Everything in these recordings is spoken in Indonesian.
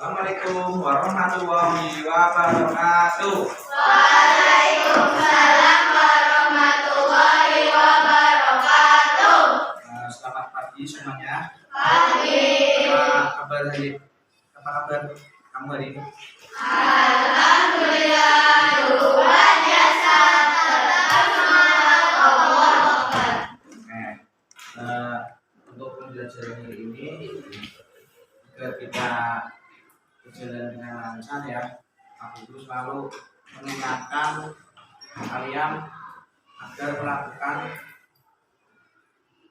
Assalamualaikum warahmatullahi wabarakatuh. Waalaikumsalam warahmatullahi wabarakatuh. Selamat pagi semuanya. Pagi. Apa kabar kamu hari ini? Alhamdulillah, luar biasa. Tetap semangat Allah. Untuk pembelajaran hari ini agar kita berjalan dengan lancar ya, aku itu selalu mengingatkan kalian agar melakukan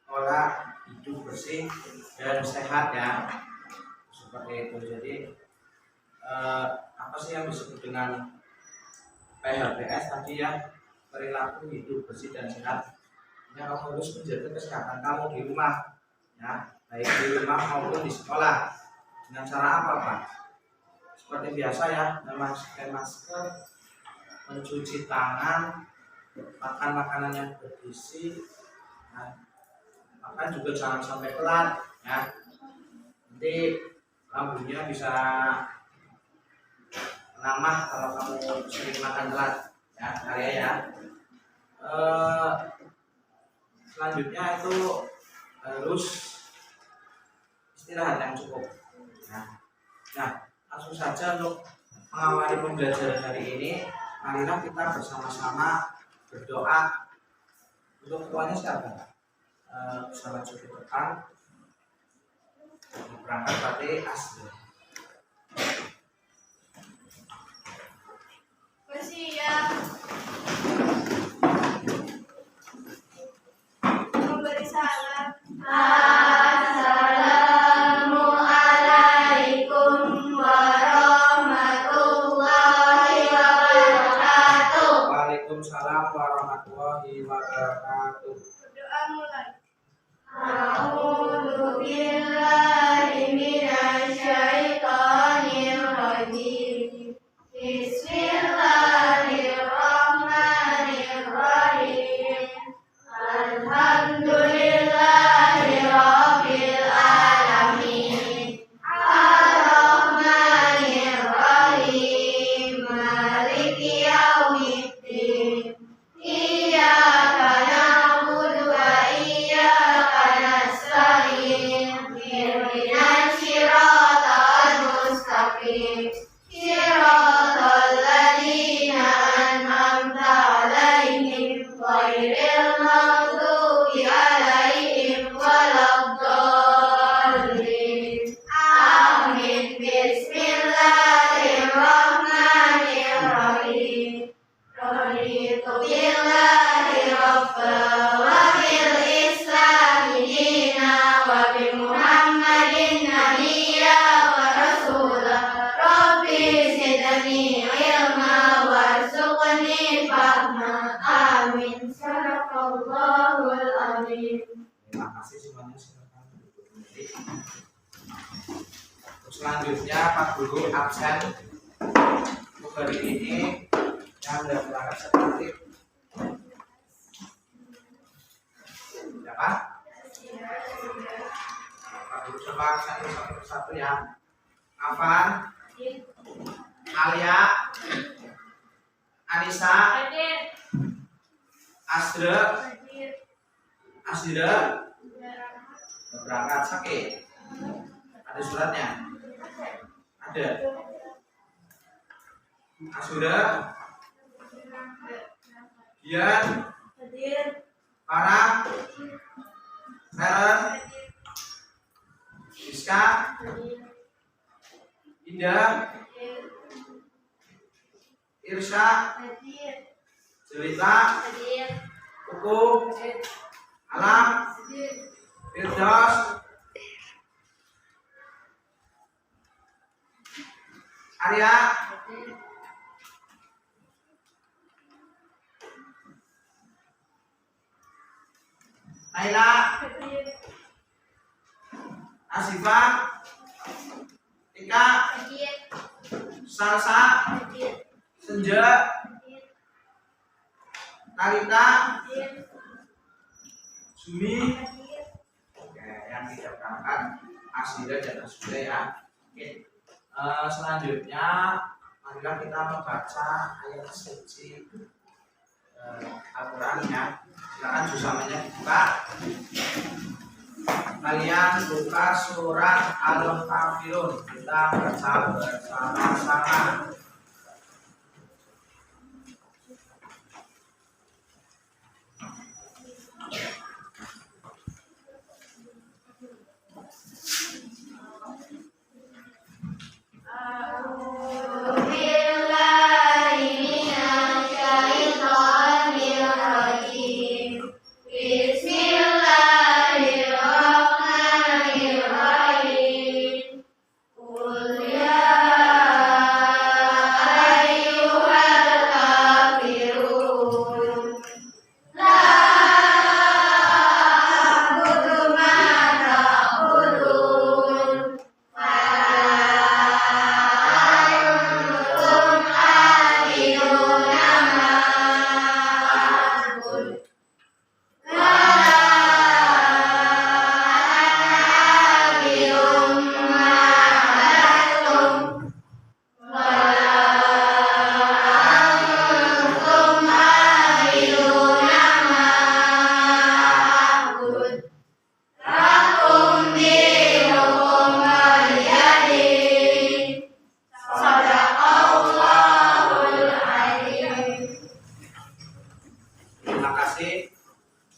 pola hidup bersih dan sehat ya, seperti itu. Jadi apa sih yang disebut dengan PHBS tadi ya, perilaku hidup bersih dan sehat. Ya, kamu harus menjaga kesehatan kamu di rumah ya, baik di rumah maupun di sekolah. Dengan cara apa, Pak? Seperti biasa ya, memakai masker, mencuci tangan, makan makanan yang bergizi, ya. Makan juga jangan sampai telat ya. Nanti lambungnya bisa menambah kalau kamu sering makan telat ya, Arya ya. Selanjutnya itu harus istirahat yang cukup. Nah, langsung saja untuk mengawali pembelajaran hari ini, marilah kita bersama-sama berdoa untuk semuanya siapa? Bersama cukup depan berangkat pada asli. Bersiap. Memberi salam. Assalamualaikum warahmatullahi wabarakatuh. Waalaikumsalam warahmatullahi wabarakatuh. Berdoa mulai. A'udzu billahi minasyaitonir rajim. Bismillahirrahmanirrahim. Alhamdulillahirabbil alamin. Ar-Rahmanir-Rahim. Maliki yaumiddin. Iyyaka na'budu wa iyyaka nasta'in. Ihdinas siratal mustaqim. Siratal ladzina an'amta 'alaihim ghairil maghdubi 'alaihim waladdallin. Amin. Bismillahirrahmanirrahim. Raditu billahi rabba wa bil islami dina wa bi Muhammadin nabiyya wa rasula. Rabbi zidni ilma warzuqni fahma. Amin. Sadaqallahul azim. Terima kasih semuanya, silakan duduk kembali. Selanjutnya Pak Guru absen untuk hari ini yang sudah berangkat seperti siapa? Pak Guru coba absen satu persatu ya. Afan, Alia, Anissa, Asdra berangkat sakit. Ada suratnya? Ada. Asura, Dian, Farah, Feren, Rizka, Indah, Irsya, Jelita, Kuku, Alam, Firdaus, Arya, Naila, Asifa, Ika, Salsa, Senja, Talita, Sumi. Oke, yang tidak berangkat Asida dan Asida ya. Oke. Selanjutnya marilah kita membaca ayat suci Al-Qurannya. Silakan susamanya dibuka. Kalian buka surat Al-Kafirun. Kita baca bersama-sama.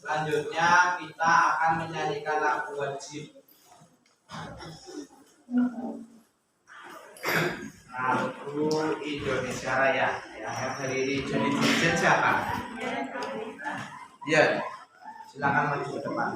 Selanjutnya kita akan menyanyikan lagu wajib. Lagu Indonesia Raya. Yang hari ini jadi DJ siapa? Ya, silakan maju ke depan.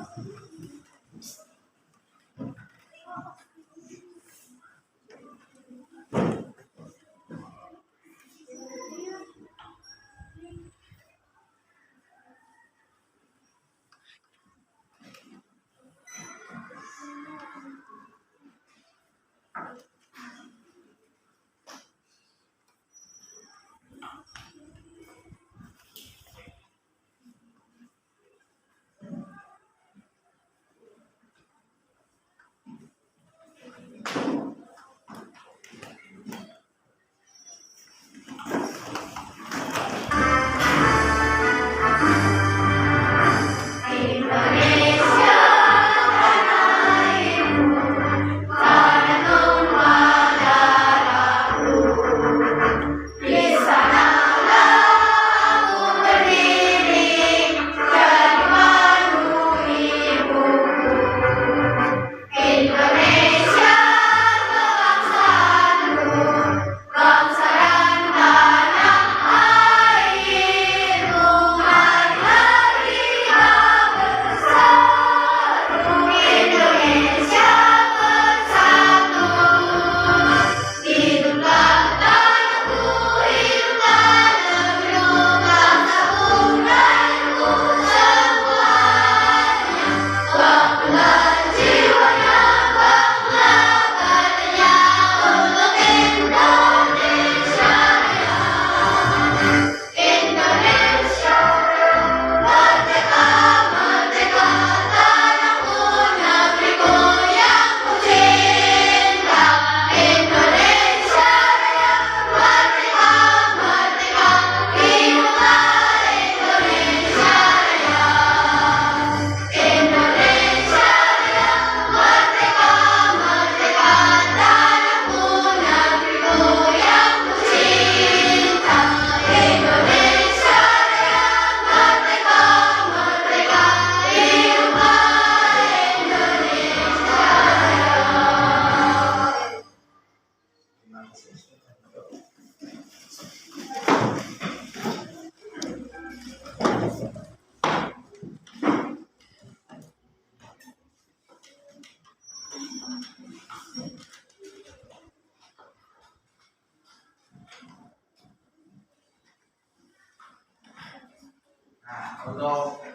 Untuk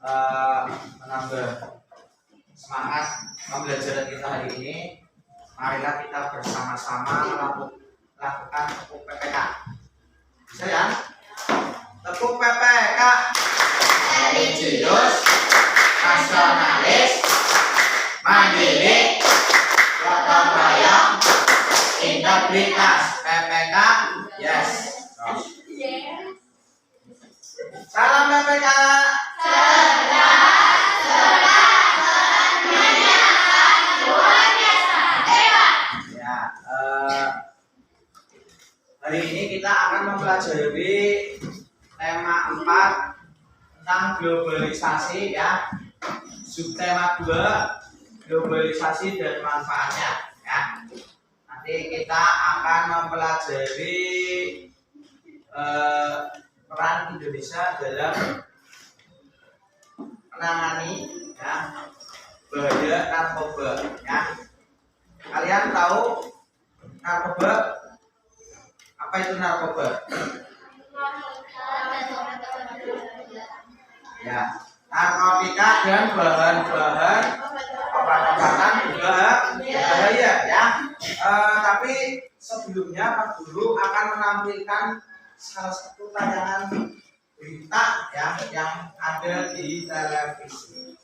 menambah semangat pembelajaran kita hari ini, marilah kita bersama-sama melakukan tepuk PPK. Bisa ya? Tepuk PPK. Religius, nasionalis, mandiri, gotong royong, integritas. PPK, yes. Salam PPK. Ya, hari ini kita akan mempelajari tema 4 tentang globalisasi ya. Subtema 2, globalisasi dan manfaatnya ya. Nanti kita akan mempelajari peran Indonesia dalam menangani ya bahaya narkoba ya. Kalian tahu narkoba? Apa itu narkoba? Ya, narkotika dan bahan-bahan obat-obatan juga bahaya ya. Tapi sebelumnya Pak Guru akan menampilkan salah satu tayangan berita ya yang ada di televisi.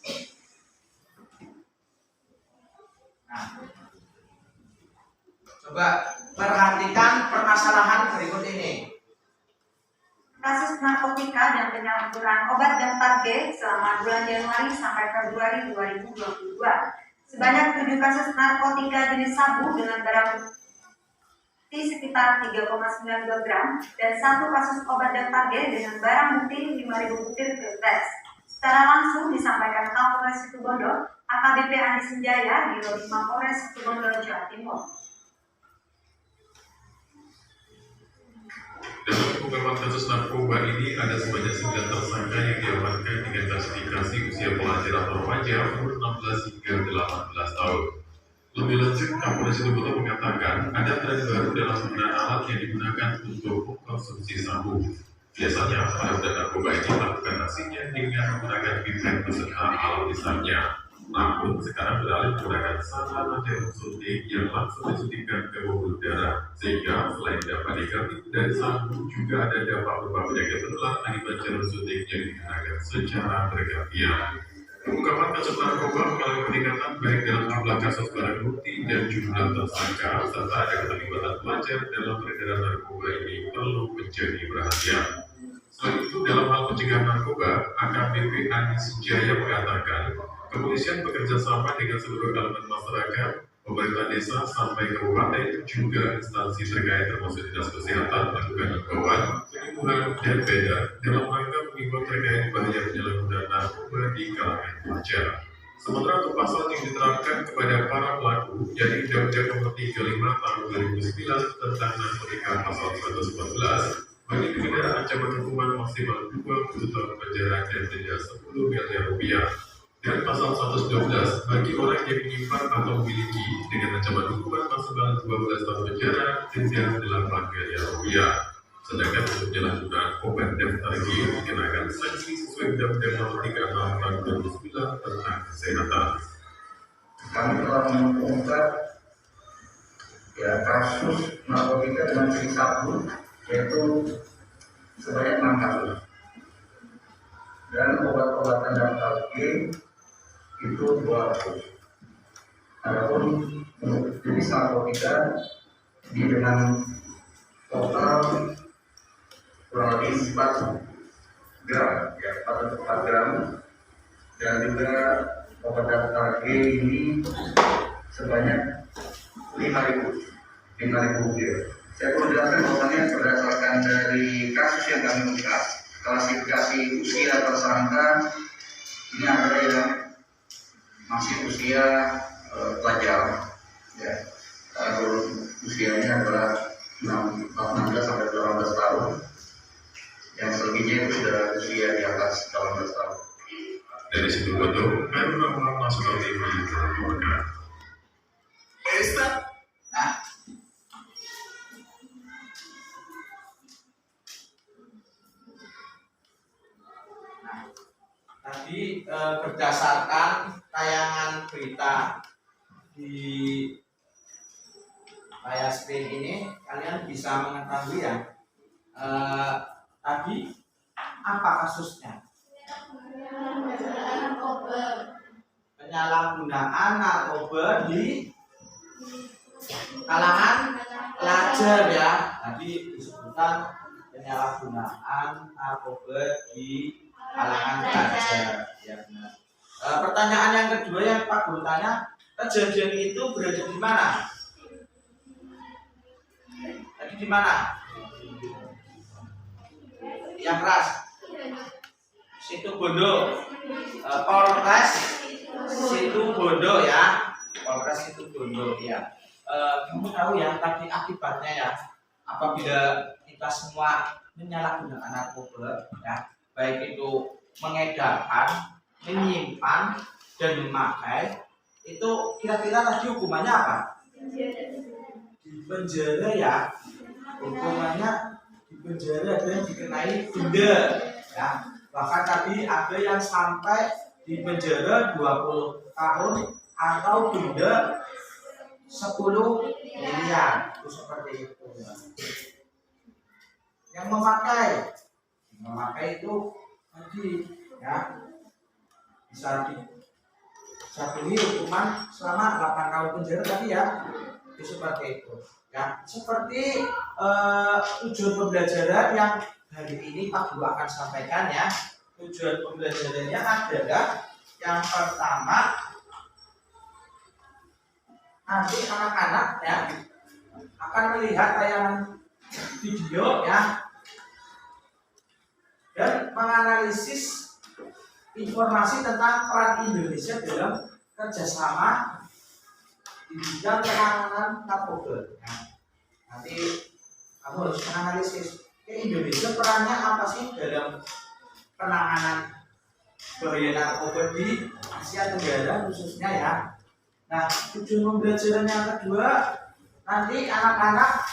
Nah, coba perhatikan permasalahan berikut ini. Kasus narkotika dan penyalahgunaan obat dan target selama bulan Januari sampai Februari 2022. Sebanyak 7 kasus narkotika jenis sabu dengan barang bukti sekitar 3,92 gram dan 1 kasus obat dan target dengan barang bukti 5.000 butir pilpres. Secara langsung disampaikan Kapolres Situbondo, AKBP Andi Senjaya di Lobi Mapolres Situbondo, Jawa Timur. Dalam pengungkapan kasus narkoba ini ada sebanyak 9 tersangka yang diamankan dengan klasifikasi usia pelajar atau remaja umur 16 hingga 18 tahun. Lebih lanjut, Kapolres Situbondo mengatakan ada tren baru dalam penggunaan alat yang digunakan untuk mengkonsumsi sabu. Biasanya, para pedagang narkoba ini melakukan aksinya dengan menggunakan pipet beserta alat pisahnya. Namun, sekarang beralih menggunakan sarana jarum suntik yang langsung disuntikkan ke pembuluh darah, sehingga selain dapat diganti dari sabu, juga ada dampak berupa penyakit menular akibat jarum suntik yang digunakan secara bergantian. Pengungkapan kasus narkoba mengalami peningkatan baik dalam jumlah kasus barang bukti dan jumlah tersangka, serta ada keterlibatan pelajar dalam peredaran narkoba ini perlu menjadi perhatian. Selain itu, dalam hal pencegahan narkoba, AKBP Andi Senjaya mengatakan, kepolisian bekerja sama dengan seluruh elemen masyarakat, pemerintah desa sampai kabupaten, juga instansi terkait termasuk dinas kesehatan melakukan himbauan, penyembuhan dan beda dalam rangka mengimbau terkait bahaya penyalahgunaan narkoba di kalangan pelajar. Sementara untuk pasal yang diterapkan kepada para pelaku, yaitu Undang-Undang Nomor 35 Tahun 2009 tentang narkotika pasal 114, bagi pidana ancaman hukuman maksimal 20 tahun penjara dan denda 10 miliar rupiah. Dan pasal 112 bagi orang yang menyimpan atau memiliki dengan ancaman hukuman maksimal 12 tahun penjara dan denda 8 miliar rupiah. Sedangkan untuk penyalahgunaan obat dan target dikenakan sanksi sesuai Undang-Undang Nomor 36 Tahun 2009 tentang kesehatan. Kami telah mengungkap kasus narkotika dengan jenis sabu, yaitu sebanyak 6 kasus. Dan obat-obatan dan target itu 200. Adapun untuk jenis narkotika dengan total kurang lebih 4 gram, 4 gram, dan juga obat dan target ini sebanyak 5.000 butir. Saya perlu jelaskan bahwanya berdasarkan dari kasus yang kami ungkap, klasifikasi usia tersangka ini adalah yang masih usia pelajar, ya. Usianya adalah 16 sampai 18 tahun. Yang selebihnya itu sudah usia di atas 18 tahun. Dari Situbondo, Heru Rahman Nasional TV melaporkan. Tadi berdasarkan tayangan berita di layar screen ini, kalian bisa mengetahui ya tadi apa kasusnya? Penyalahgunaan narkoba di kalangan pelajar ya. Tadi disebutkan penyalahgunaan narkoba di kalangan pelajar. Ya benar. Pertanyaan yang kedua yang Pak Guru tanya, kejadian itu berada di mana? Tadi di mana? Yang keras. Situbondo. Polres Situbondo ya. Polres Situbondo ya. Kamu tahu ya tadi akibatnya ya, apabila kita semua menyalahgunakan narkoba ya, baik itu mengedarkan, menyimpan dan memakai, itu kira-kira tadi hukumannya apa? Di penjara ya. Hukumannya di penjara dan dikenai denda ya. Bahkan tadi ada yang sampai di penjara 20 tahun atau denda 10 miliar, itu seperti itu. Yang memakai itu tadi ya bisa dijatuhi hukuman selama 8 tahun penjara tadi ya, itu seperti itu ya. Seperti tujuan pembelajaran yang hari ini Pak Guru akan sampaikan ya. Tujuan pembelajarannya adalah yang pertama, nanti anak-anak ya akan melihat tayangan video ya dan menganalisis informasi tentang peran Indonesia dalam kerjasama di bidang penanganan narkoba. Ya. Nanti kamu harus menganalisis Indonesia perannya apa sih dalam penanganan bahaya narkoba di Asia Tenggara khususnya ya. Nah, tujuan pembelajaran yang kedua, nanti anak-anak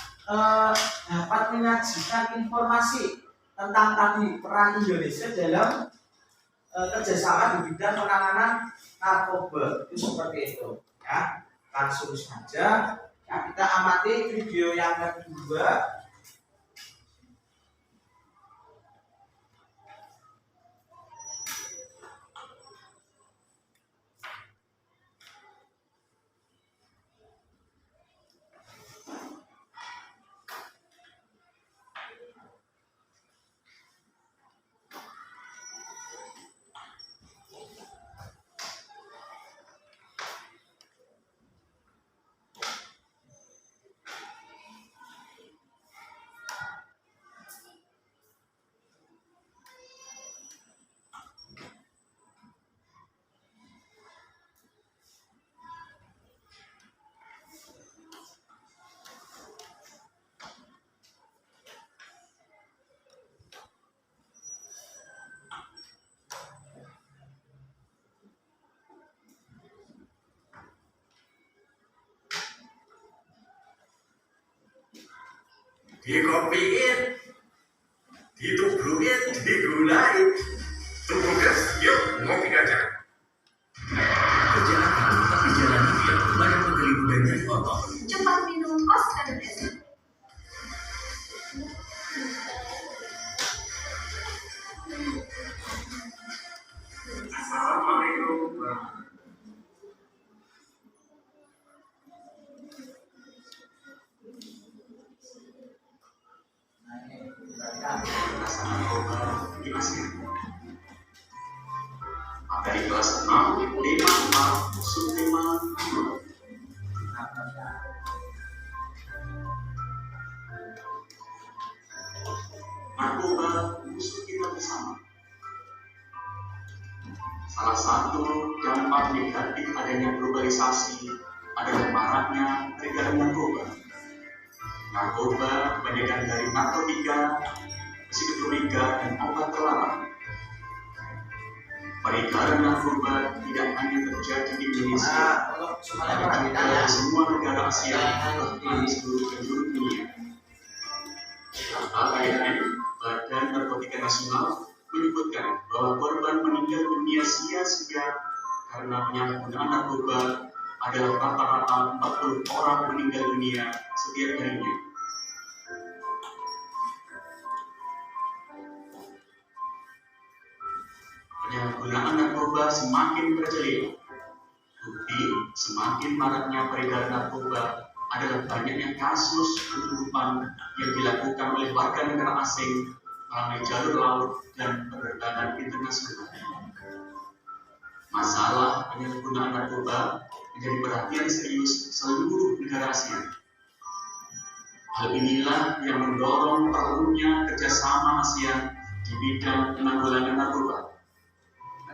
dapat menyajikan informasi tentang tadi peran Indonesia dalam kerjasama di bidang penanganan narkoba, itu seperti itu ya. Langsung saja ya, kita amati video yang kedua. Dikopiin, ditubrukin, digulain. Tunggu guys, yuk ngopi aja. Kerjaan kamu tapi jalani dia banyak menggelibu banyak otot. Cepat minum Oscadores. Assalamualaikum. Dari kelas 6, 5, subtema 2. Narkoba musuh kita bersama. Salah satu dampak negatif adanya globalisasi adalah maraknya peredaran narkoba. Narkoba kebanyakan dari narkotika, psikotropika, dan obat terlarang. Peredaran narkoba tidak hanya terjadi di Indonesia, tapi juga di semua negara Asia bahkan di seluruh penjuru dunia. Data BNN, Badan Narkotika Nasional, menyebutkan bahwa korban meninggal dunia sia-sia karena penyalahgunaan narkoba adalah rata-rata 40 orang meninggal dunia setiap harinya. Penyalahgunaan narkoba semakin merajalela. Bukti semakin maraknya peredaran narkoba adalah banyaknya kasus penyelundupan yang dilakukan oleh warga negara asing melalui jalur laut dan penerbangan internasional. Masalah penyalahgunaan narkoba menjadi perhatian serius seluruh negara ASEAN. Hal inilah yang mendorong perlunya kerjasama ASEAN di bidang penanggulangan narkoba.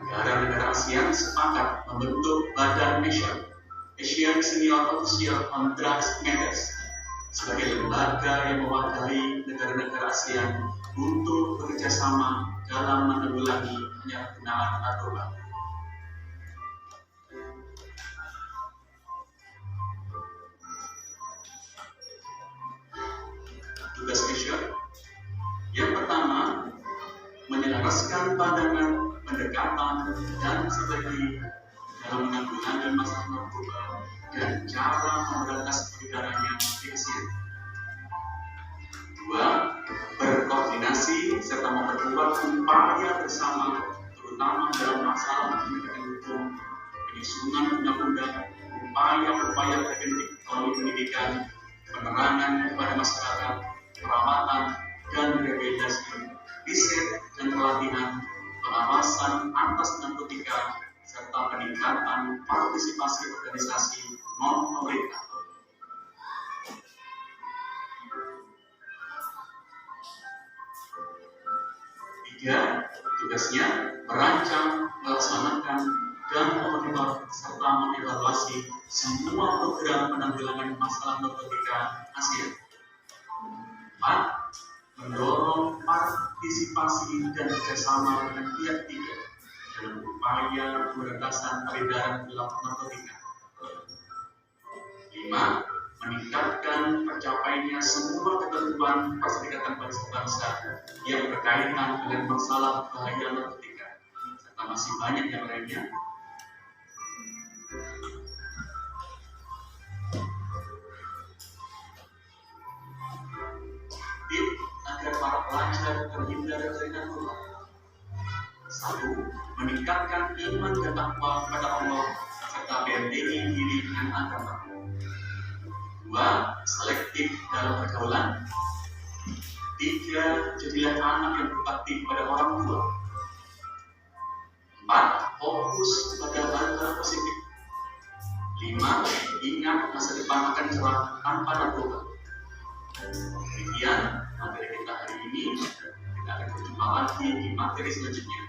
Negara-negara ASEAN sepakat membentuk Badan Asian Senior Official on Drugs Matters sebagai lembaga yang mewakili negara-negara ASEAN untuk bekerjasama dalam menanggulangi penyalahgunaan narkoba. Tugas Asia yang pertama, menyelaraskan pandangan, pendekatan, dan strategi dalam menanggulangi masalah narkoba dan cara memberantas peredarannya di ASEAN. 2. Berkoordinasi serta memperkuat upaya bersama, terutama dalam masalah penegakan hukum, penyusunan undang-undang, upaya-upaya preventif melalui pendidikan, penerangan kepada masyarakat, perawatan dan rehabilitasi, riset dan pelatihan, pengawasan atas narkotika, serta peningkatan partisipasi organisasi non-pemerintah. 3. Tugasnya merancang, melaksanakan, dan memonitor serta mengevaluasi semua program penanggulangan masalah narkotika ASEAN. 4. Mendorong partisipasi dan kerjasama dengan pihak ketiga dalam upaya pemberantasan peredaran gelap narkotika. 5. Meningkatkan tercapainya semua ketentuan Perserikatan Bangsa-Bangsa yang berkaitan dengan masalah bahaya narkotika, serta masih banyak yang lainnya. Tip agar para pelajar terhindar dari narkoba. 1. Meningkatkan iman dan takwa kepada Allah serta membentengi diri dengan agama. 2. Selektif dalam pergaulan. 3. Jadilah anak yang berbakti kepada orang tua. 4. Fokus pada hal-hal positif. 5. Ingat masa depan akan cerah tanpa narkoba. Demikian materi kita hari ini. Kita akan berjumpa lagi di materi selanjutnya.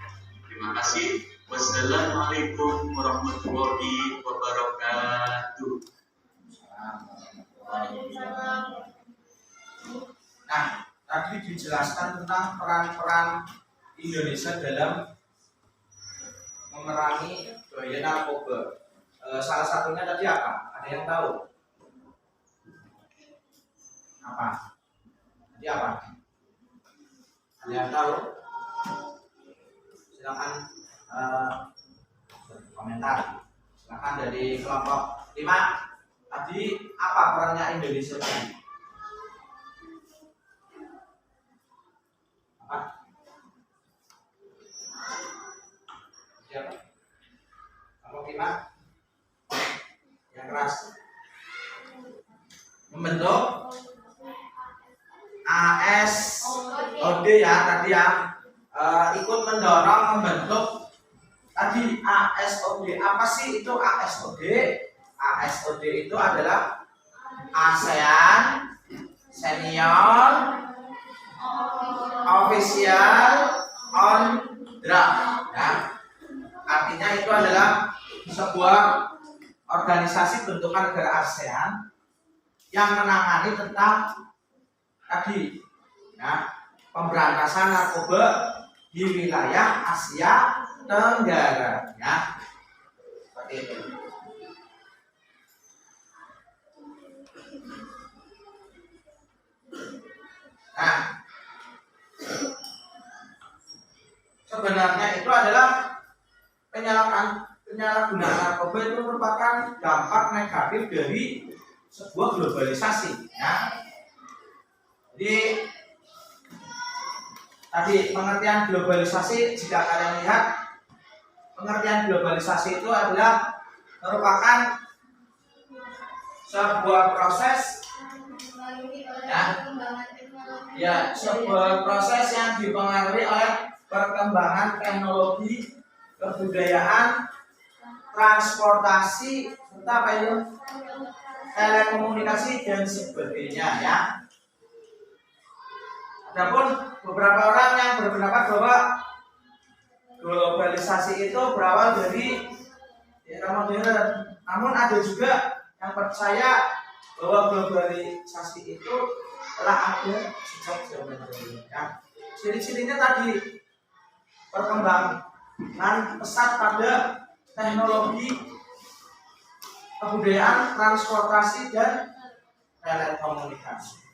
Terima kasih. Wassalamualaikum warahmatullahi wabarakatuh. Nah, tadi dijelaskan tentang peran-peran Indonesia dalam memerangi bahaya narkoba. Salah satunya tadi apa? Ada yang tahu? Apa? Tadi apa? Ada yang tahu? Silakan komentar. Silakan dari kelompok 5. Tadi apa perannya Indonesia tadi? Apa? Siapa? Kelompok 5? Yang keras. Membentuk ASOD ya tadi ya. Ikut mendorong membentuk tadi ASOD. Apa sih itu ASOD? ASOD itu adalah ASEAN Senior Official on Drugs ya. Artinya itu adalah sebuah organisasi bentukan negara ASEAN yang menangani tentang tadi ya, pemberantasan narkoba di wilayah Asia Tenggara ya. Seperti itu. Nah, sebenarnya itu adalah penyalahgunaan narkoba itu merupakan dampak negatif dari sebuah globalisasi ya. Jadi tadi pengertian globalisasi, jika kalian lihat pengertian globalisasi itu adalah merupakan sebuah proses sebuah proses yang dipengaruhi oleh perkembangan teknologi, kebudayaan, transportasi, serta telekomunikasi dan sebagainya ya. Adapun beberapa orang yang berpendapat bahwa globalisasi itu berawal dari era modern, namun ada juga yang percaya bahwa globalisasi itu telah ada sejak zaman dahulu ya. Ciri-cirinya tadi perkembangan pesat pada teknologi, kebudayaan, transportasi dan telekomunikasi.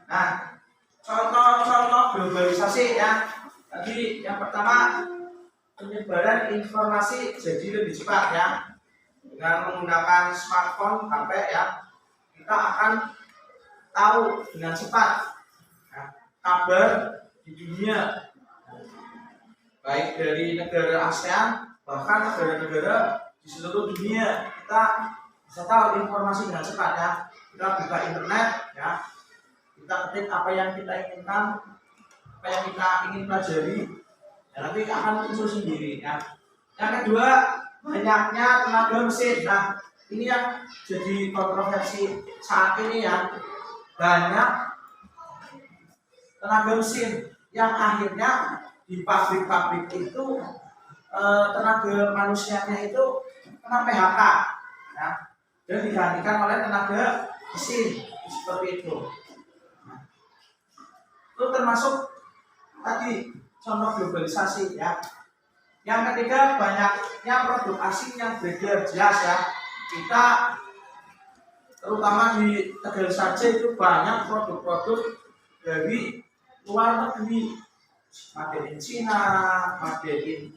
Nah, contoh-contoh globalisasi ya. Tadi yang pertama, penyebaran informasi jadi lebih cepat ya. Dengan menggunakan smartphone, HP ya, kita akan tahu dengan cepat ya, kabar di dunia, baik dari negara ASEAN bahkan negara-negara di seluruh dunia. Kita bisa tahu informasi dengan cepat ya. Kita buka internet ya, kita ketik apa yang kita inginkan, apa yang kita ingin pelajari, dan nanti akan muncul sendiri ya. Yang kedua, banyaknya tenaga mesin. Nah, ini yang jadi kontroversi saat ini ya. Banyak tenaga mesin yang akhirnya di pabrik-pabrik itu tenaga manusianya itu kena PHK ya, dan digantikan oleh tenaga mesin seperti itu. Itu termasuk tadi contoh globalisasi ya. Yang ketiga, banyaknya produk asing yang beredar. Jelas ya, kita terutama di Tegal saja itu banyak produk-produk dari luar negeri, made in Cina, made in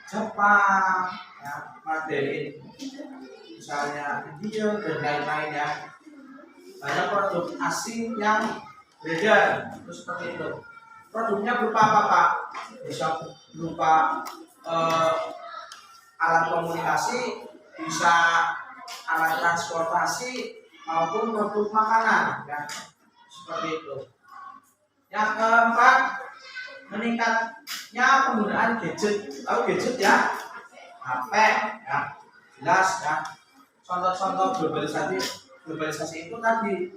Jepang ya, made in misalnya India dan lain-lain ya. Banyak produk asing yang beredar itu seperti itu. Produknya berupa apa Pak? Bisa berupa alat komunikasi, bisa alat transportasi maupun produk makanan ya. Seperti itu. Yang keempat, meningkatnya penggunaan gadget. Tahu gadget ya? HP ya. Jelas ya. Contoh-contoh globalisasi itu tadi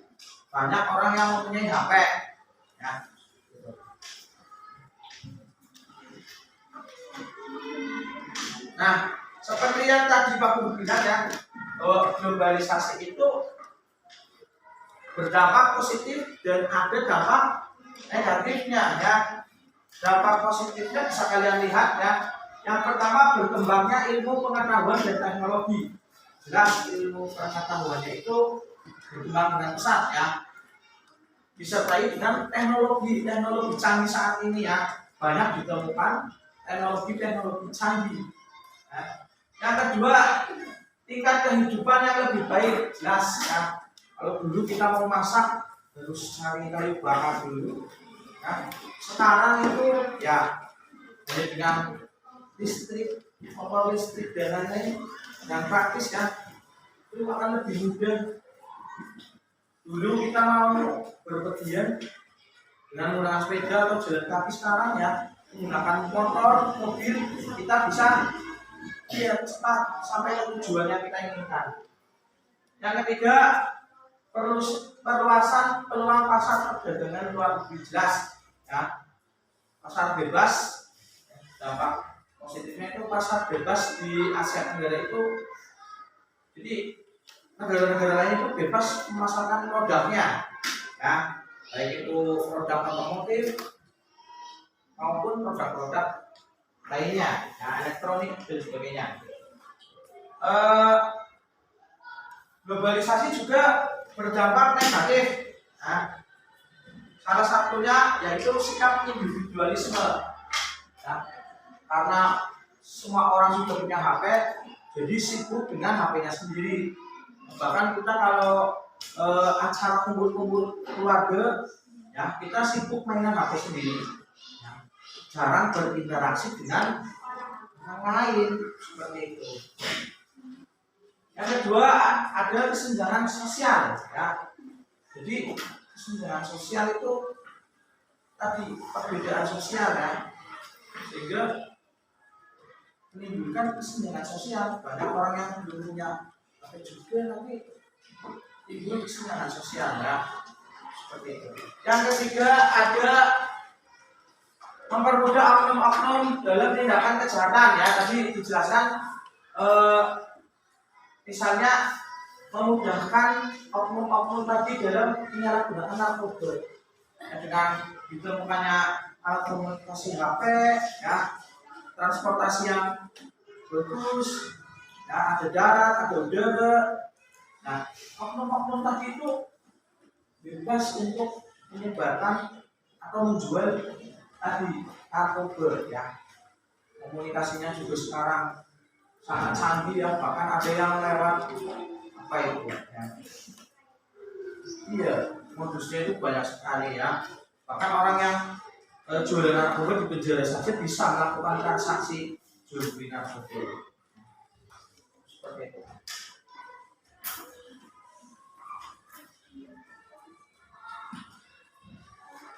banyak orang yang mempunyai HP ya. Nah, seperti yang tadi Pak Guru bilang ya, bahwa globalisasi itu berdampak positif dan ada dampak negatifnya ya. Dampak positifnya bisa kalian lihat ya. Yang pertama, berkembangnya ilmu pengetahuan dan teknologi. Jelas ilmu pengetahuannya itu berkembang dengan pesat ya. Disertai dengan teknologi canggih saat ini ya. Banyak ditemukan teknologi canggih. Ya. Yang kedua, tingkat kehidupan yang lebih baik. Jelas ya. Kalau dulu kita mau masak harus cari kayu bakar dulu. Ya. Sekarang itu ya hanya dengan listrik, kompor listrik dan lain-lain yang praktis ya, itu akan lebih mudah. Dulu kita mau berpergian dengan menggunakan sepeda atau jalan kaki, sekarang ya menggunakan motor, mobil, kita bisa cepat sampai ke tujuan yang kita inginkan. Yang ketiga, perluasan peluang pasar perdagangan luar negeri. Jelas ya, pasar bebas, dampak positifnya itu pasar bebas di Asia Tenggara itu, jadi negara-negara lain itu bebas memasarkan produknya ya, baik itu produk otomotif maupun produk-produk lainnya ya, elektronik dan sebagainya. Globalisasi juga berdampak negatif ya. Salah satunya yaitu sikap individualisme ya. Karena semua orang sudah punya HP, jadi sibuk dengan HP-nya sendiri. Bahkan kita kalau acara kumpul-kumpul keluarga ya kita sibuk mainan HP sendiri, ya, jarang berinteraksi dengan orang lain seperti itu. Yang kedua ada kesenjangan sosial, ya. Jadi kesenjangan sosial itu tadi perbedaan sosial, ya, sehingga menimbulkan kesenjangan sosial. Banyak orang yang belum punya HP juga tapi timbul kesenjangan sosial, ya, seperti itu. Yang ketiga ada mempermudah oknum-oknum dalam tindakan kejahatan, ya. Tadi dijelaskan misalnya memudahkan oknum-oknum tadi dalam penyalahgunaan narkoba, ya, dengan ditemukannya alat komunikasi HP, ya, transportasi yang bagus, ya, ada darat, ada udara. Nah, oknum-oknum tadi itu bebas untuk menyebarkan atau menjual tadi narkoba, ya. Komunikasinya juga sekarang sangat canggih, ya, bahkan ada yang lewat apa itu, ya. Iya, modusnya itu banyak sekali, ya. Bahkan orang yang jualan narkoba di penjara saja bisa melakukan transaksi jual beli narkoba. Seperti itu.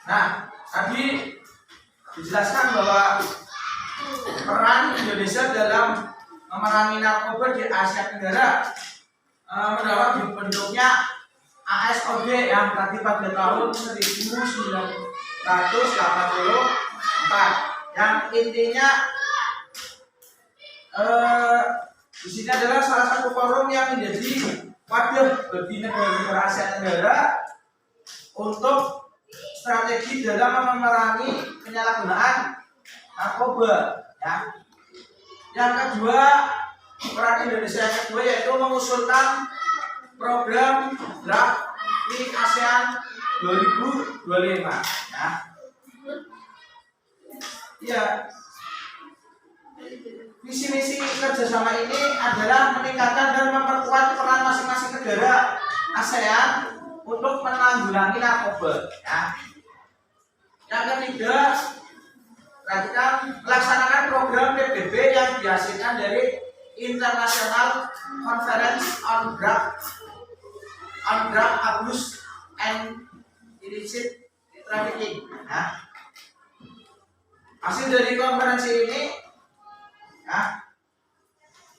Nah, tadi dijelaskan bahwa peran Indonesia dalam memerangi narkoba di Asia Tenggara mendapat dibentuknya ASOD yang tadi pada tahun 1984, yang intinya di sini adalah salah satu forum yang menjadi wadah bagi negara-negara Asia Tenggara untuk strategi dalam memerangi penyalahgunaan narkoba, ya. Yang kedua, peran Indonesia yang kedua yaitu mengusulkan program Draft Link ASEAN 2025, ya. Ya. Misi-misi kerjasama ini adalah meningkatkan dan memperkuat peran masing-masing negara ASEAN untuk menanggulangi narkoba, ya. Yang ketiga, perhatikan melaksanakan program PBB yang dihasilkan dari International Conference on Drug Abuse and Illicit Trafficking. Nah, hasil dari konferensi ini, ya,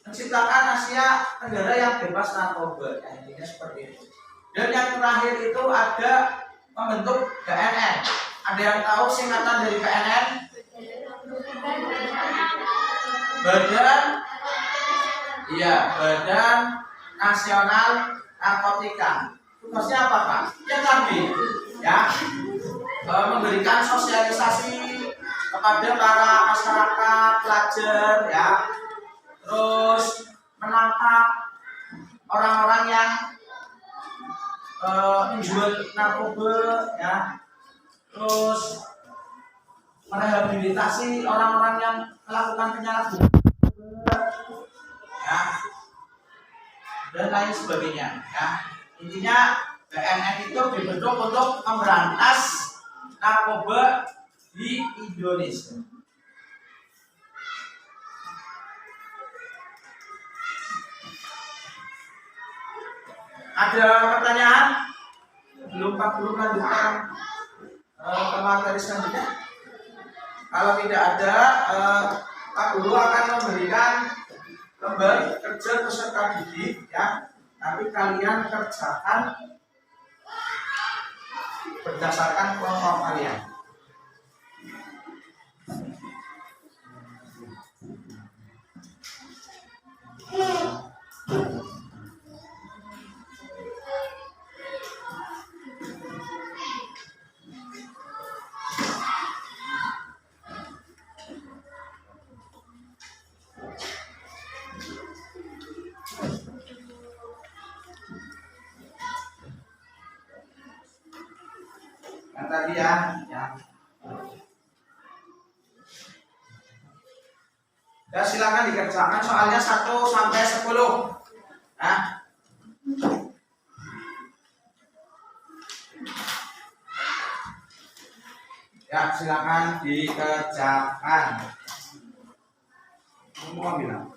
menciptakan Asia Tenggara yang bebas narkoba, ya, intinya seperti itu. Dan yang terakhir itu ada membentuk BNN. Ada yang tahu singkatan dari BNN? Badan Nasional Narkotika. Tugasnya apa, Pak? Ya tadi, ya, memberikan sosialisasi kepada para masyarakat, pelajar, ya, terus menangkap orang-orang yang menjual narkoba, ya, terus merehabilitasi orang-orang yang melakukan penyalahgunaan, ya, dan lain sebagainya, ya. Intinya BNN itu dibentuk untuk memberantas narkoba di Indonesia. Ada pertanyaan? Belum lanjutkan ke materi selanjutnya? Kalau tidak ada, Pak Guru akan memberikan lembar kerja peserta didik, ya. Nanti kalian kerjakan berdasarkan kelompok kalian. Yang tadi, ya. Ya, silakan dikerjakan soalnya 1 sampai 10. Nah, silakan dikerjakan. Semua bilang.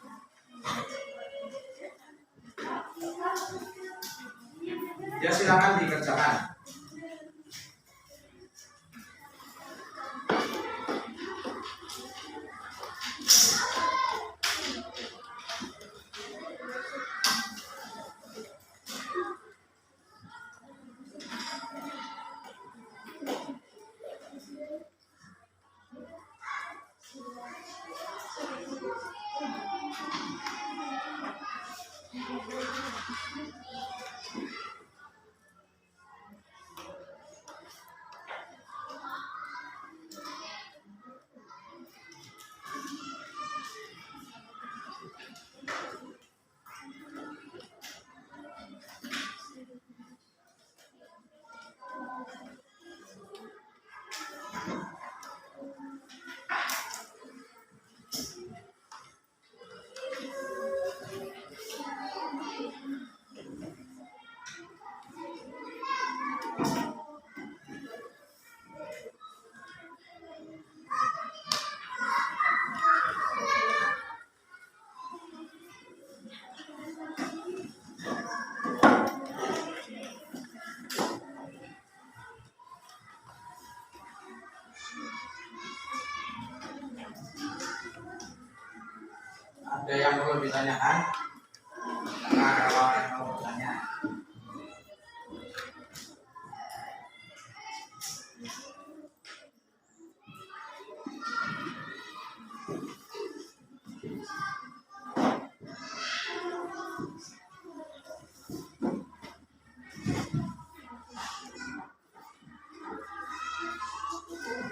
Ya silakan dikerjakan. Ada yang perlu ditanyakan? Nah, kalau ada yang mau bertanya.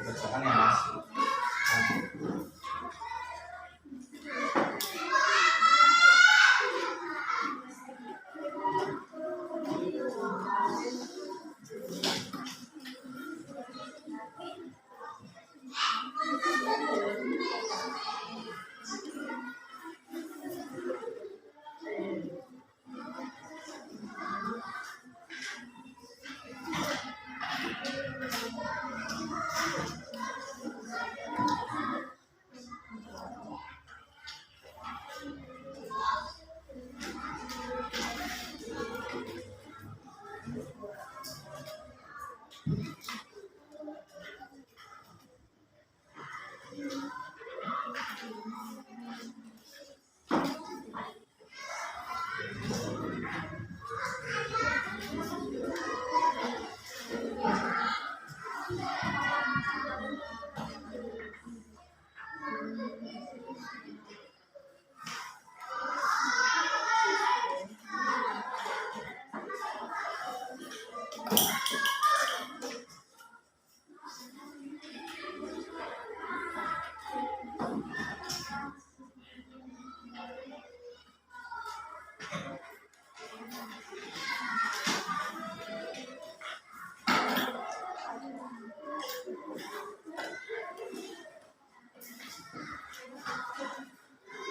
Kerjakan ya, Mas.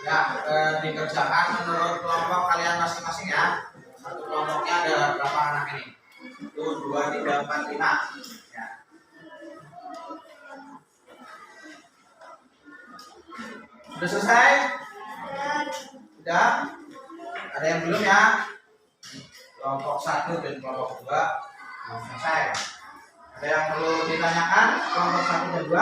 Ya, dikerjakan menurut kelompok kalian masing-masing ya. Satu kelompoknya ada berapa anak ini? 1, 2, 3, 4, 5. Ya. Sudah selesai? Sudah? Ada yang belum ya? Kelompok 1 dan kelompok 2 belum selesai. Ada yang perlu ditanyakan? Kelompok 1 dan 2?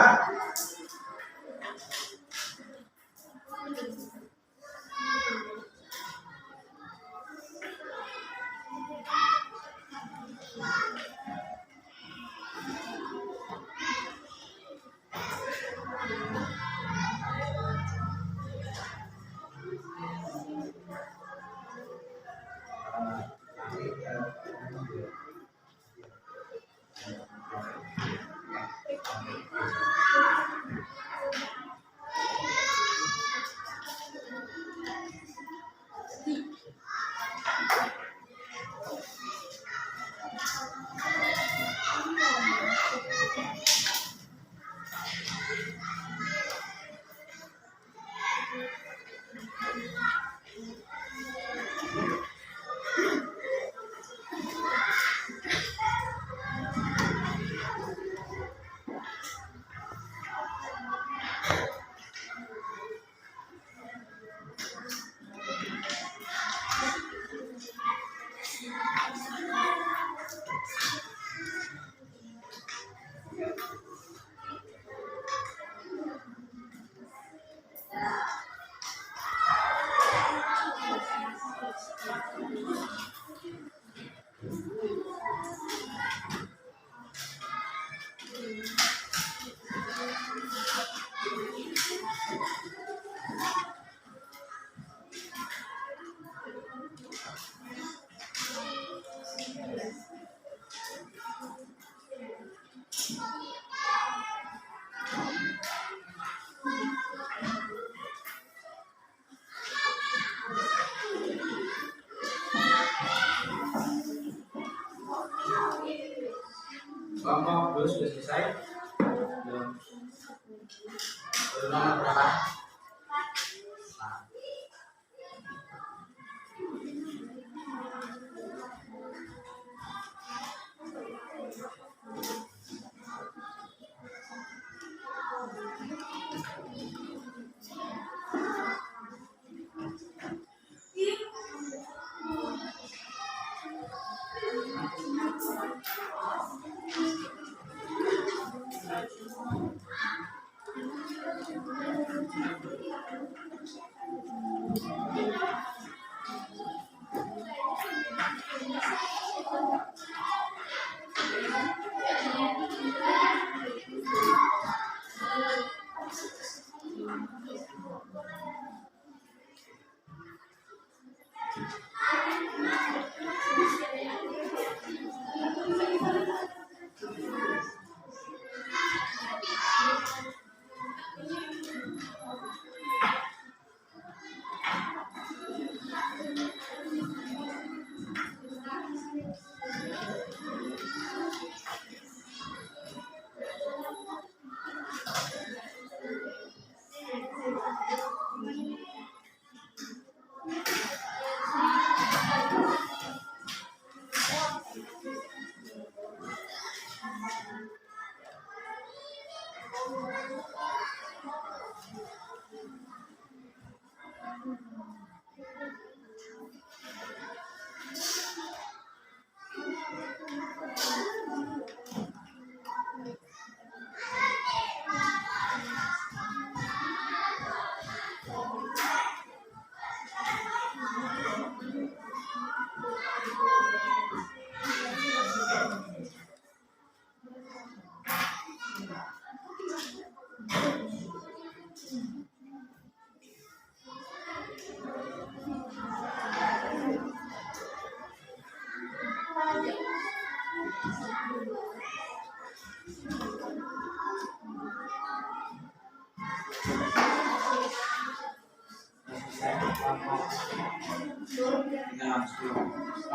Nomor berapa?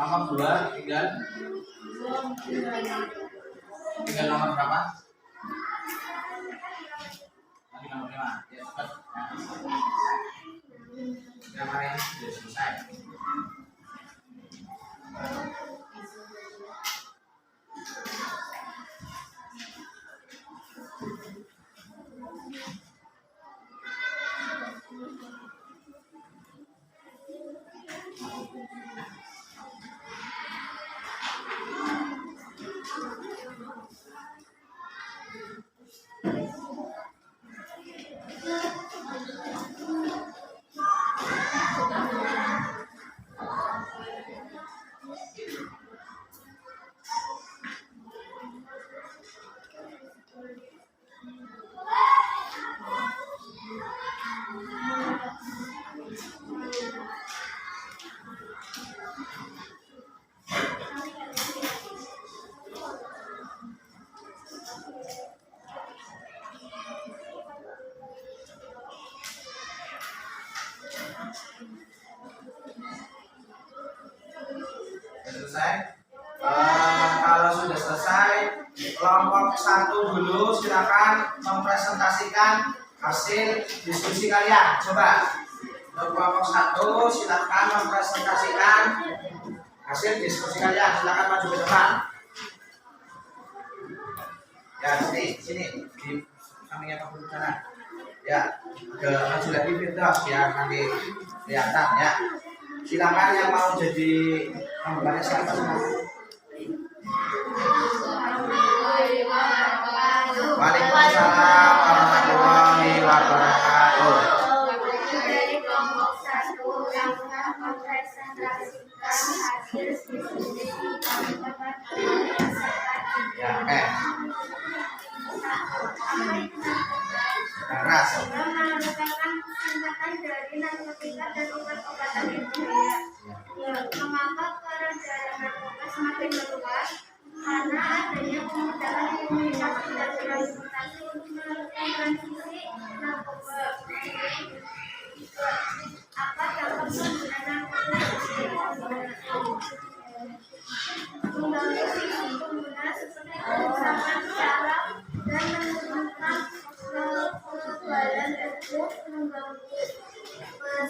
Nomor 2 tinggal nomor berapa? Tadi nomor 5. Ya cepat. Yang lain sudah selesai. Selesai. Kalau sudah selesai, kelompok 1 dulu silakan mempresentasikan hasil diskusi kalian. Coba untuk kelompok 1 silakan mempresentasikan hasil diskusi kalian. Silakan maju ke depan. Ya sini di sampingnya Pak Guru sana. Ya maju lagi Firdaus biar nanti kelihatan ya. Silakan yang mau jadi pembahasan siapa semua. Waalaikumsalam warahmatullahi wabarakatuh. Dari kelompok 1 yang telah mempresentasikan hasil diskusi Ya, keras. menemukan singkatan dari narkotika dan obat-obatan yang berbahaya. Mengapa peredaran narkoba semakin meluas? Karena adanya kemudahan komunikasi dan transportasi untuk melakukan transisi narkoba. Apa dampak penggunaan narkoba? Mengganggu fisik pengguna seperti kerusakan saraf dan menurunkan mengganggu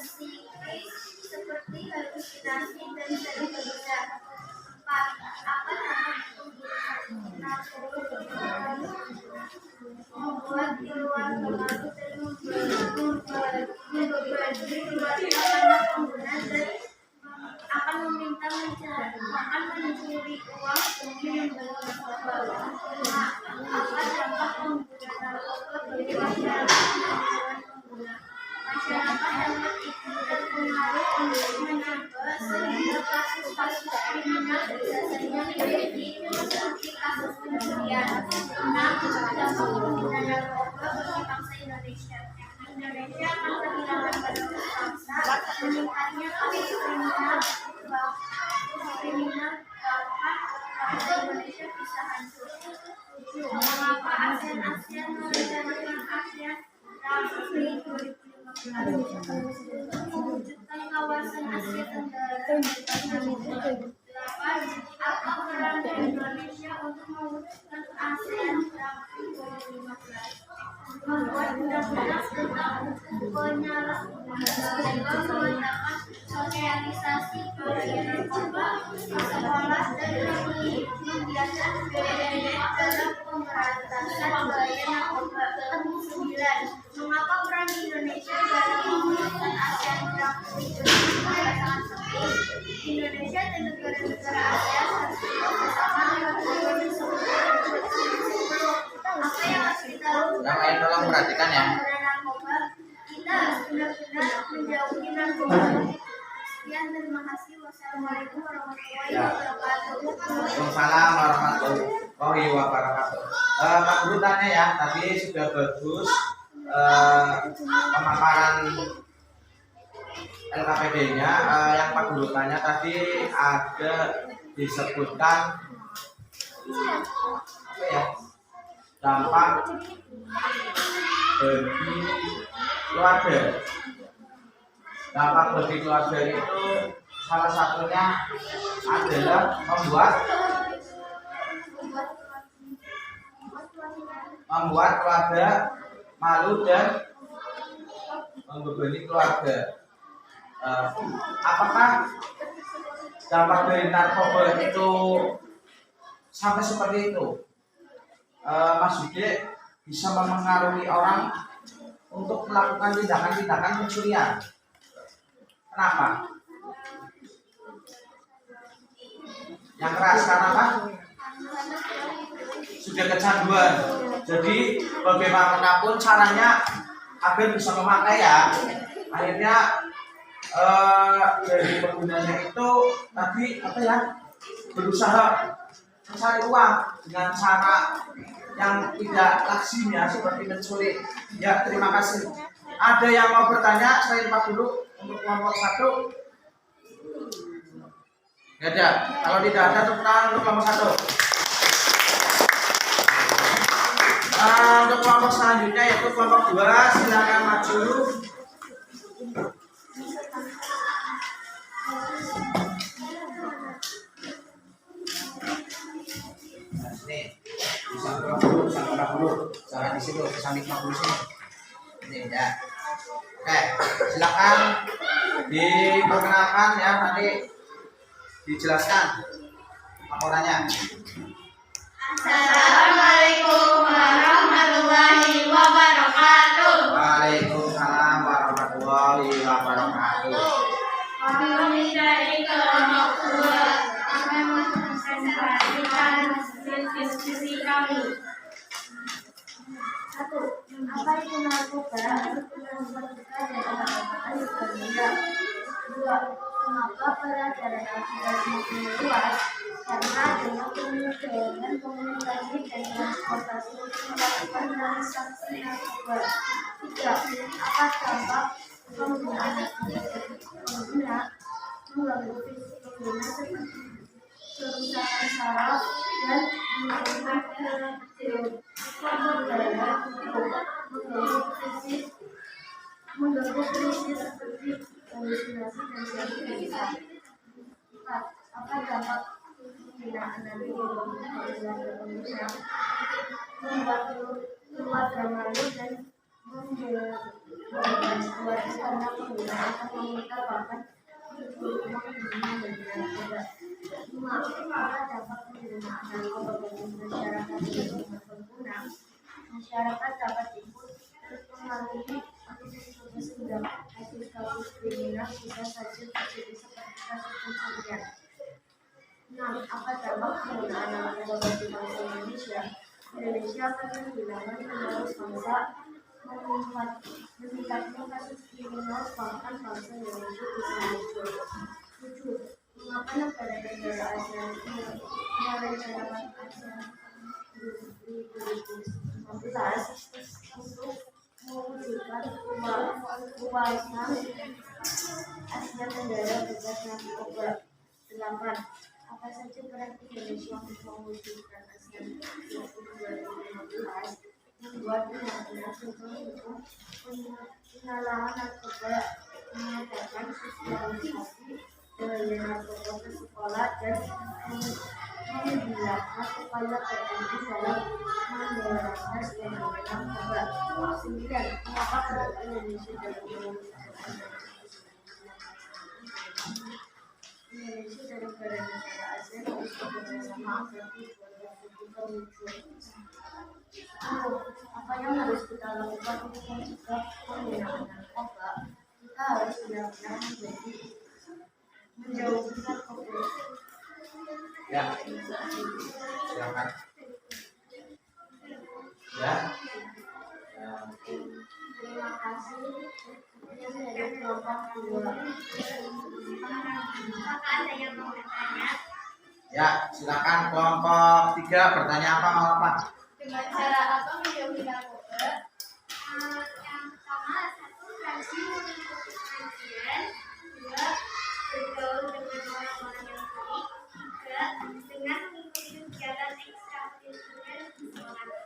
psikis seperti halusinasi dan sering berbeda. 4. Apa dampak narkotika membuat keluarga malu dan membebani keluarga karena pengguna dan akan meminta mencuri uang demi membeli narkoba. 5. Apa dampak pengguna narkoba bagi masyarakat dan pengguna? Masyarakat dapat terpengaruh untuk menambah sehingga kasus-kasus kriminal biasanya menjadi seperti kasus pencurian. 6. Dampak pengguna narkoba bagi bangsa Indonesia. Indonesia akan kehilangan banyak bangsa, meningkatnya kasus kriminal bahkan bangsa Indonesia bisa hancur. 7. Mengapa ASEAN merencanakan ASEAN Rally 2015 mewujudkan kawasan Asia Tenggara? 8. Apa peran Indonesia untuk mewujudkan ASEAN Rally 2015? Membuat undang-undang tentang penyalahgunaan narkoba, mengadakan sosialisasi bahaya narkoba di sekolah dan membiasakan BPN dalam pemberantasan bahaya narkoba. 9. Mengapa peran Indonesia dalam mewujudkan ASEAN Rally 2015 sangat penting? Indonesia dan negara-negara ASEAN harus bersama melakukan apa yang harus kita lakukan? Yang lain tolong perhatikan ya. Narkoba, kita harus benar-benar menjauhi narkoba. Sekian, terima kasih. Wassalamualaikum warahmatullahi wabarakatuh. Waalaikumsalam warahmatullahi wabarakatuh. Pak Guru tanya ya, tadi sudah bagus pemaparan LKPD-nya. Yang Pak Guru tanya tadi ada disebutkan apa ya? Dampak bagi keluarga. Dampak bagi keluarga itu salah satunya adalah membuat keluarga malu dan membebani keluarga. Apakah dampak dari narkoba itu sampai seperti itu? Mas Yude bisa mempengaruhi orang untuk melakukan tindakan-tindakan pencurian. Kenapa? Yang keras karena apa? Sudah kecanduan. Jadi bagaimanapun caranya agar bisa memakai ya. Akhirnya dari penggunanya itu tadi apa ya? Berusaha mencari uang dengan cara yang tidak lazim ya, seperti mencuri. Ya, terima kasih. Ada yang mau bertanya selain Pak Guru untuk kelompok 1? Tidak ada. Kalau tidak ada, tepuk tangan untuk kelompok 1. Untuk kelompok selanjutnya yaitu kelompok 2, silakan maju. Nih, bisa berapa dulu, jangan di situ, samping 50 sini. Ini ya. Oke, silakan diperkenalkan ya, nanti dijelaskan laporannya. Assalamualaikum warahmatullahi wabarakatuh. Waalaikumsalam warahmatullahi wabarakatuh. Kami dari kelompok 2 akan mempresentasikan hasil diskusi kami. 1. Apa itu narkoba? Narkotika dan obat-obatan berbeda. 2. Mengapa peredaran narkoba semakin luas? Karena dengan kemudahan komunikasi dan transportasi untuk melakukan transaksi narkoba. 3. Apa dampak penggunaan narkoba bagi pengguna? Mengganggu fisik pengguna seperti kerusakan saraf dan menurunkan mengganggu krisis seperti halusinasi dan sensitivitas. 4. Apa dampak penggunaan narkoba bagi pengguna? Membuat keluarga malu dan Buat karena penggunaan komputer bahkan menggunakan narkoba. 5. Apa dampak penggunaan narkoba bagi masyarakat dan pengguna? Masyarakat dapat ikut terpengaruhi kasus kriminal bisa saja terjadi seperti kasus pencurian. 6. Apa dampak penggunaan narkoba bagi bangsa Indonesia? Indonesia akan kehilangan penerus bangsa, meningkatnya kasus kriminal, bahkan bangsa Indonesia bisa hancur. 7. Mengapa negara-negara ASEAN merencanakan ASEAN 2019 untuk mewujudkan kawasan Asia Tenggara bebas narkoba? 8. Apa saja peran Indonesia untuk mewujudkan ASEAN 2015? Membuat undang-undang tentang hukum pengalangan narkoba, mengadakan sosialisasi bahaya narkoba ke sekolah, dan menggilakan upaya PNI dalam memberantas bahaya narkoba. 9. Mengapa peran Indonesia dalam mewujudkan Indonesia dan negara-negara ASEAN harus bekerjasama agar tujuan terwujud? 10. Apa yang harus kita lakukan untuk mencegah penggunaan narkoba? Kita harus benar-benar menjauhi narkoba. Ya, silakan. Ya. Terima kasih. Yang dari kelompok 2. Apakah ada yang mau bertanya? Ya, silakan kelompok 3 bertanya apa mau apa? Dengan cara apa menjauhi narkoba? Yang pertama, 1. Rajin mengikuti pengajian. 2. Bergaul dengan orang-orang yang baik. 3. Dengan mengikuti kegiatan ekstrakurikuler di sekolah.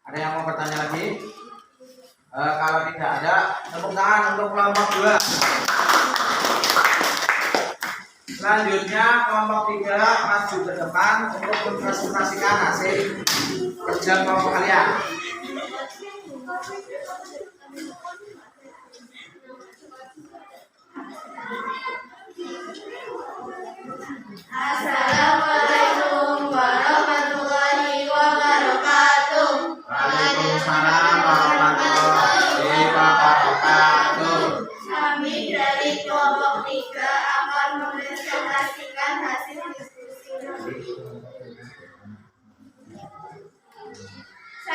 Ada yang mau bertanya lagi? Kalau tidak ada, tepuk tangan untuk kelompok 2. Selanjutnya kelompok 3 maju ke depan untuk mempresentasikan hasil kerja kelompok kalian. Assalamualaikum warahmatullahi wabarakatuh. Waalaikumsalam warahmatullahi wabarakatuh. Kami dari kelompok 3 akan mempresentasikan hasil diskusi. 1.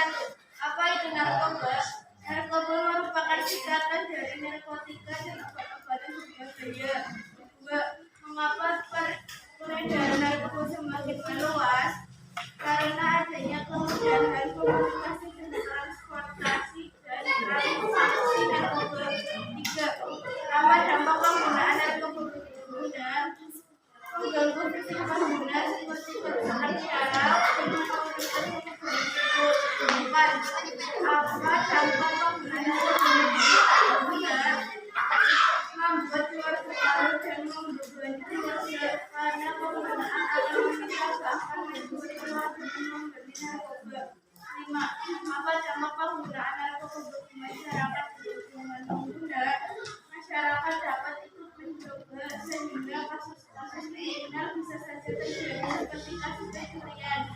Apa itu narkoba? Narkoba merupakan singkatan dari narkotika dan obat-obatan berbahaya. 2. Mengapa peredaran narkoba semakin meluas? Karena adanya kemudahan komunikasi dan transportasi dan transaksi narkoba. 3. Apa dampak penggunaan narkoba bagi pengguna? Mengganggu fisik pengguna seperti kerusakan syaraf dan komunitas pengguna tersebut. 4. Apa dampak penggunaan narkoba bagi pengguna? Membuat keluarga malu dan membebani keluarga karena penggunaan akan menikah bahkan membuat keluarga membeli narkoba. 5. Apa dampak penggunaan narkoba bagi masyarakat di lingkungan pengguna? Masyarakat dapat ikut mencoba sehingga kasus-kasus kriminal bisa saja terjadi seperti kasus pencurian.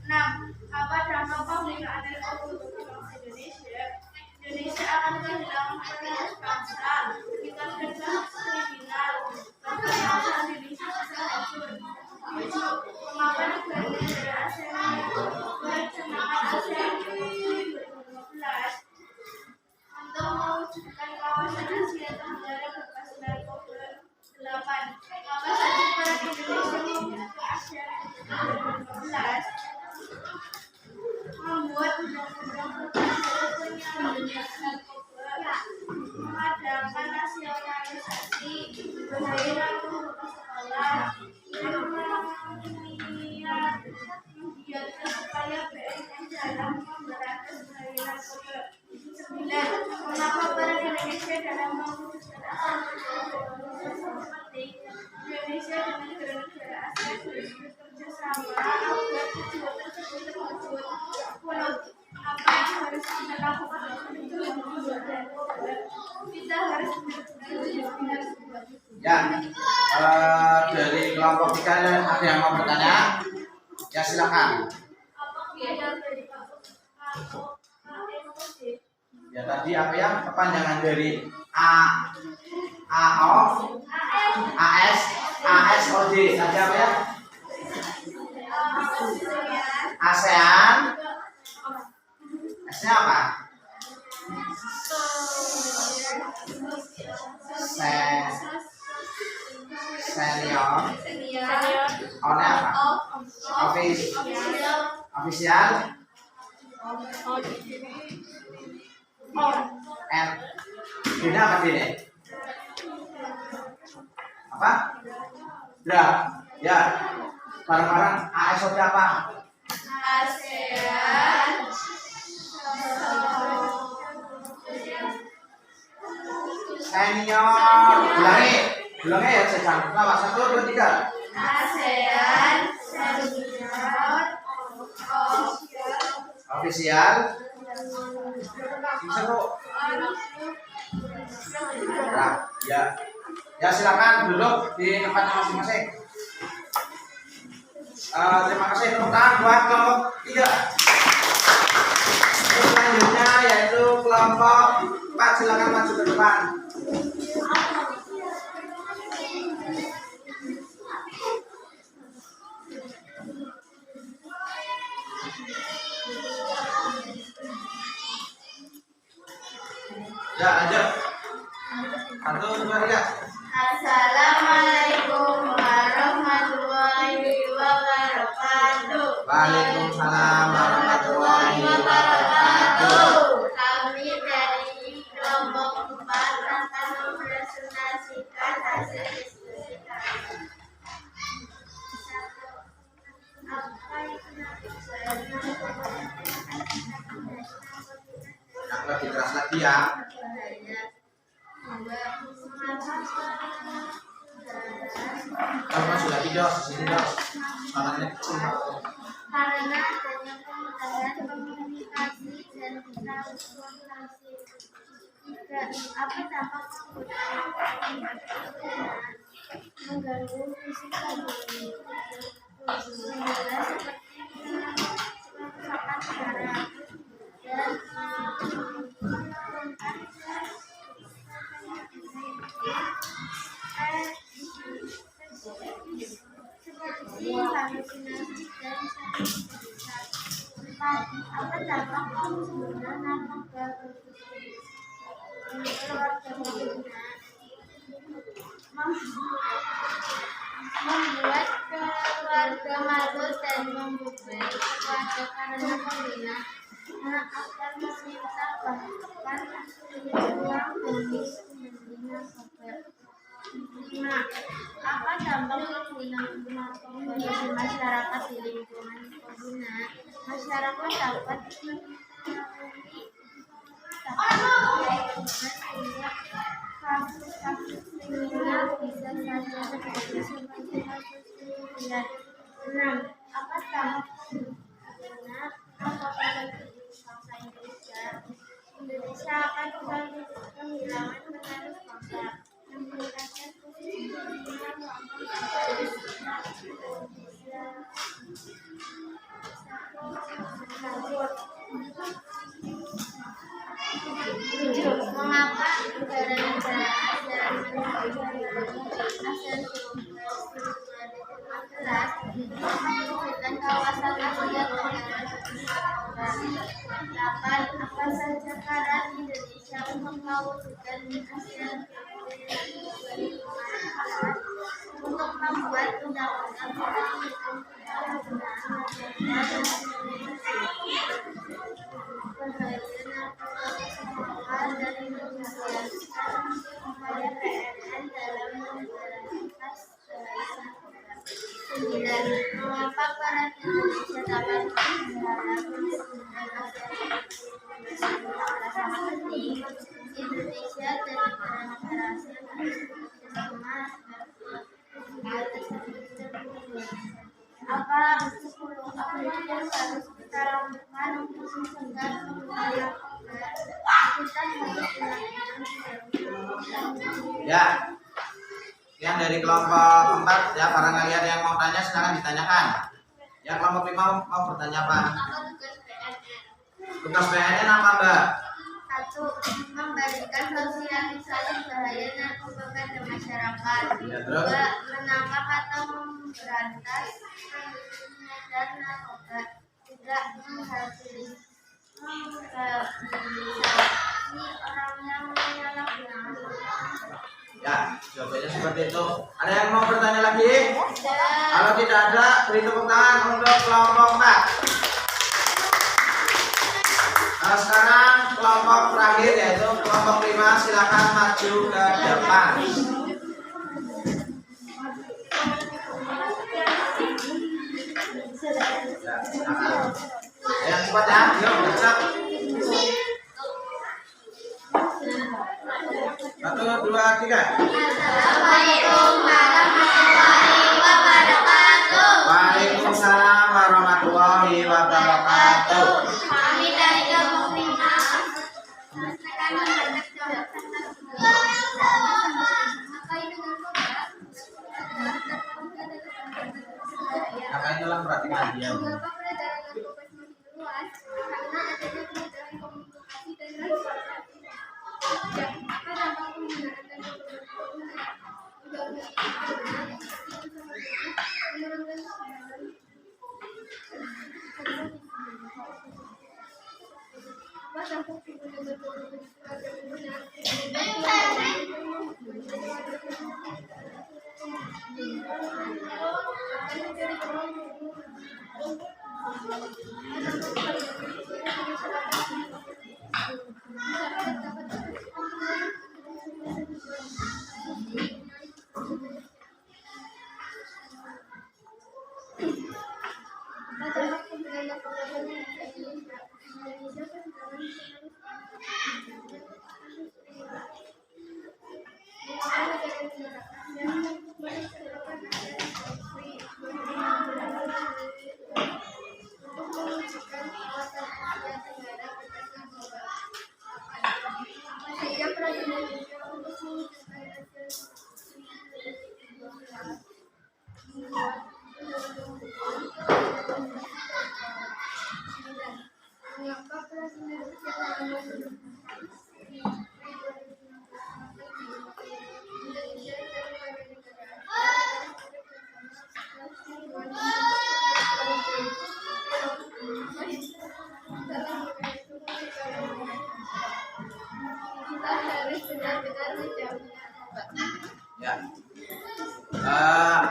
6. Apa dampak penggunaan narkoba bagi bangsa Indonesia? Indonesia akan kehilangan penerus bangsa, meningkatkan kasus kriminal, bahkan bangsa Indonesia bisa hancur. 7. Mengapa negara-negara ASEAN merencanakan ASEAN 2015 untuk mewujudkan kawasan Asia Tenggara bebas narkoba? 8. Apa saja peran Indonesia mewujudkan ASEAN 2015? Membuat undang-undang penyelenggara narkoba, mengadakan nasionalisasi bahaya narkoba ke sekolah, dan menggiatkan upaya BNN dalam memberantas bahaya narkoba. 9. Mengapa peran Indonesia dalam mewujudkan ASEAN 2015 penting? Indonesia dan negara-negara ASEAN harus bekerja sama agar tujuan tersebut terwujud. Apa yang harus kita lakukan untuk mewujudkan narkoba? kita harus benar-benar berbuat itu. Ya, dari kelompok 3 ada yang mau bertanya? Ya silakan. Apa biaya dari AOD? Ya tadi apa ya kepanjangan dari AO, ASOD tadi apa ya? ASEAN. S-nya apa? Senior. O-nya apa? Official. N. D-nya apa D-nya? Apa? Bra. Ya. Barang-barang ASOD apa? ASEAN. Senior. Ulangi ya saya jangan. 1, 2, 3. ASEAN senior Official. Bisa kok. Ya. Ya silakan duduk di tempatnya masing-masing. Terima kasih tepuk tangan buat kelompok 3. Selanjutnya yaitu kelompok 4, silakan maju ke depan. Ya, lanjut. 1, 2, 3. Assalamualaikum warahmatullahi wabarakatuh. Waalaikumsalam warahmatullahi wabarakatuh. Kami dari kelompok 4 akan mempresentasikan hasil diskusi kami. Yang lebih keras lagi ya. Kalau sudah tidur di sini dong. Suaranya kecil. Karena adanya kemudahan komunikasi dan transportasi. Tiga, apa dampak penggunaan mengganggu fisik tubuh? Seperti kerusakan darah dan seperti halusinasi dan apa dampak penggunaan narkoba keluarga pengguna membuat keluarga malu dan membebani keluarga karena pengguna akan meminta bahkan uang demi narkoba. 5. Apa dampak penggunaan narkoba bagi masyarakat di lingkungan pengguna? Masyarakat dapat sehingga kasus-kasus kriminal bisa saja terjadi seperti kasus kriminal. 6. Apa dampak penggunaan narkoba bagi bangsa Indonesia? Indonesia akan kembali kehilangan penerus bangsa. Meningkatkan posisi dunia mengapa negara-negara ASEAN mewujudkan kawasan Asia Tenggara. 8. Apa saja peran Indonesia untuk mewujudkan ASEAN untuk membuat undang-undang penggunaan bahaya dari Indonesia upaya PNN dalam memberantas bahaya. 9. Mengapa peran Indonesia dapat dalam menggunakan ASEAN sangat penting? Indonesia dan negara-negara ASEAN harus bekerjasama agar tersebut terwujud. Apa 10 update yang harus kita lakukan untuk mencegah penggunaan narkoba? Kita harus melakukan Ya. Yang dari kelompok 4 ya, barangkali ada yang mau tanya silakan ditanyakan. Ya, kelompok 5 mau bertanya apa? Tugas BNN apa, Mbak? 1. Memberikan sosialisasi bahaya narkoba pada masyarakat. Ya, terus? 2. Menangkap atau memberantas pengedar narkoba. 3. Menghapus orang yang menyalahgunakan. Ya, jawabannya seperti itu. Ada yang mau bertanya lagi? Kalau tidak ada, beri tepuk tangan untuk kelompok 4. Nah, sekarang kelompok terakhir yaitu kelompok 5, silakan maju ke depan. Ya, silakan. Yang cepat ya, yuk bergerak. 1, 2, 3. Assalamualaikum warahmatullahi wabarakatuh. Waalaikumsalam warahmatullahi wabarakatuh. Kami dari kelompok 5 akan menghadap jawab tentang apa itu narkoba? Apa itu dalam perhatian dia? Mengapa peredaran narkoba semakin luas? Karena adanya peredaran komunikasi dan transportasi. Ya, apa dampak penggunaan narkoba? Menurunkan apa dampak Ya.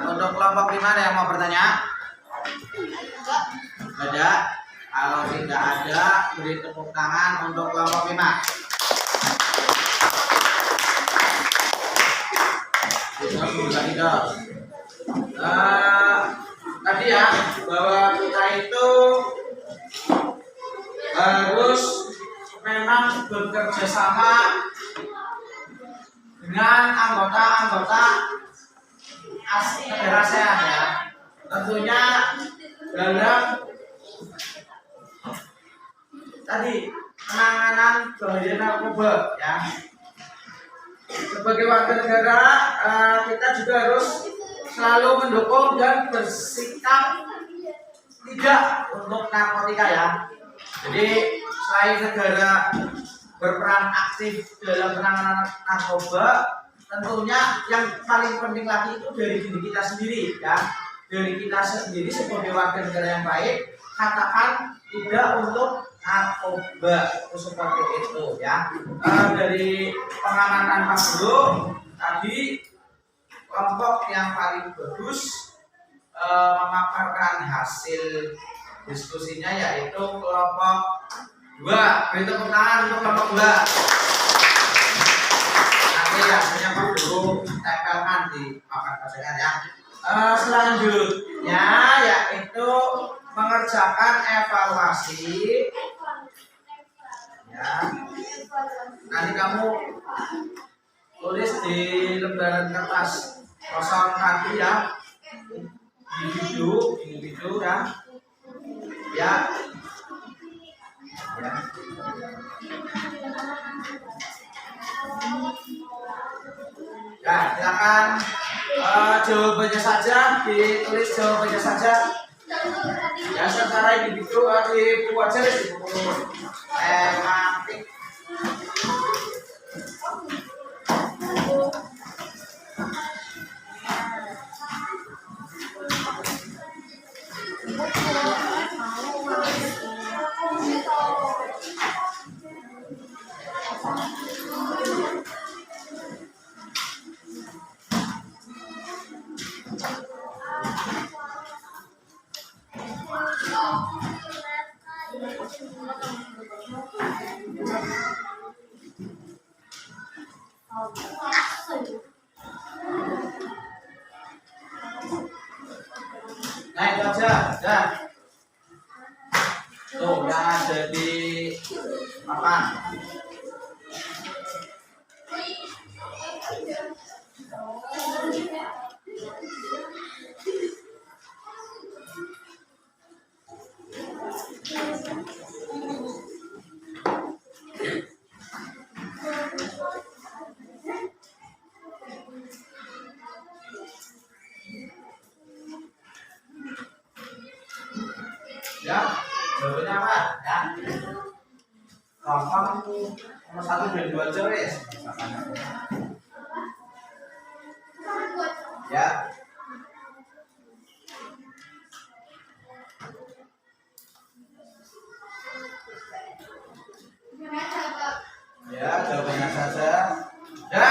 Untuk kelompok 5 ada yang mau bertanya? Ada? Kalau tidak ada, beri tepuk tangan untuk kelompok 5. Tidak. Tadi ya, bahwa kita itu harus memang bekerja sama dengan anggota-anggota negara ASEAN ya. Tentunya dalam tadi penanganan bahaya narkoba ya. Sebagai warga negara kita juga harus selalu mendukung dan bersikap tidak untuk narkotika ya. Jadi selain negara berperan aktif dalam penanganan narkoba, tentunya yang paling penting lagi itu dari diri kita sendiri ya. Dari kita sendiri sebagai warga negara yang baik, katakan tidak untuk narkoba, itu seperti itu ya. Dari pengamatan Pak Guru tadi, kelompok yang paling bagus memaparkan hasil diskusinya yaitu kelompok 2. Beri tepuk tangan untuk kelompok 2. Nanti hasilnya Pak Guru tempelkan di papan pasangan ya. Selanjutnya yaitu mengerjakan evaluasi ya. Nanti kamu tulis di lembaran kertas kosong nanti ya, individu ya. Ya. Nah, silakan jawabannya saja, ditulis jawabannya saja. Ya, secara individu di buku aja di buku tematik. Nah, itu aja, dah. Tuh, yang ada di papan. Ya, jawabannya apa? Ya, gampang nomor 1 dan 2 aja wes. Ya. Ya, jawabannya saja. Ya.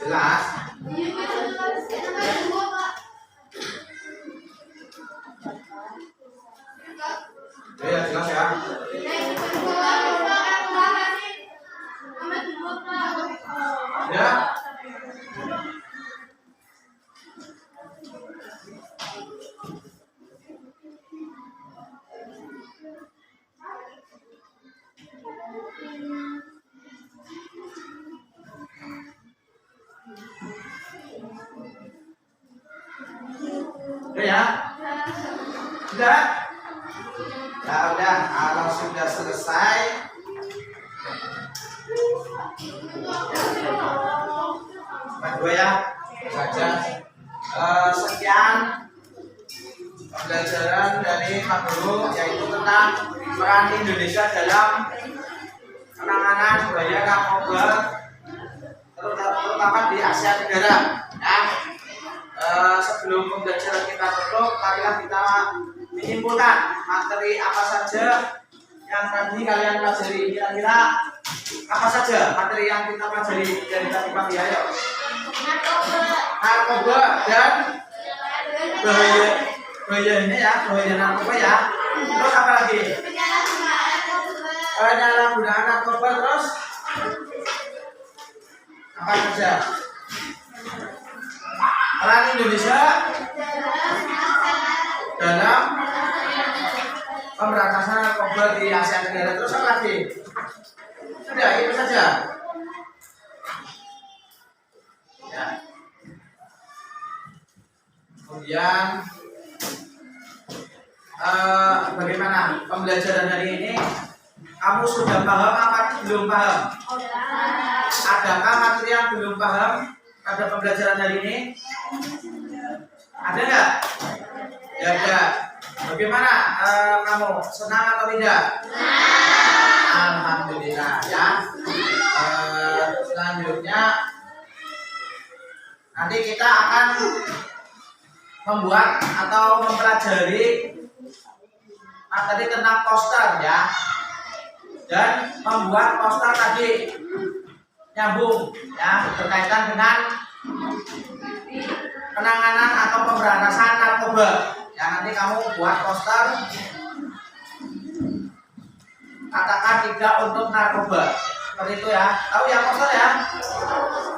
Jelas. Ya, jelas ya. Ya. Udah ya? Sudah? Ya udah, kalau sudah selesai dua ya saja. Sekian pembelajaran dari Pak Guru, yaitu tentang peran Indonesia dalam penanganan bahaya narkoba terutama di Asia Tenggara. Ya. Sebelum pembelajaran kita tutup, marilah kita menyimpulkan materi apa saja yang tadi kalian pelajari. Kira-kira apa saja materi yang kita pelajari dari tadi pagi? Ayo. Narkoba dan bahaya ini ya, bahaya narkoba ya. Terus apa lagi? Penyalahgunaan narkoba, terus apa saja? Peran Indonesia dalam pemberantasan narkoba di Asia Tenggara, terus apa lagi? Sudah, itu saja. Ya. Kemudian bagaimana pembelajaran hari ini? Kamu sudah paham apa belum paham? Adakah materi yang belum paham pada pembelajaran hari ini? Ada nggak? Ya ada. Bagaimana kamu? Senang atau tidak? Alhamdulillah ya. Selanjutnya nanti kita akan membuat atau mempelajari materi tentang poster ya, dan membuat poster tadi nyambung ya, berkaitan dengan penanganan atau pemberantasan narkoba ya. Nanti kamu buat poster, katakan tidak untuk narkoba, seperti itu ya. Tahu ya poster ya?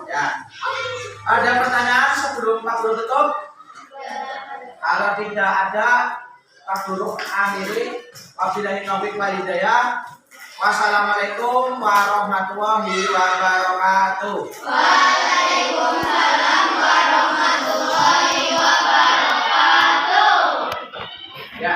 Ya. Ada pertanyaan sebelum Pak Guru tutup? Kalau tidak ada, Pak Guru akhiri. Wabillahi taufiq wal hidayah. Wassalamualaikum warahmatullahi wabarakatuh. Waalaikumsalam warahmatullahi wabarakatuh.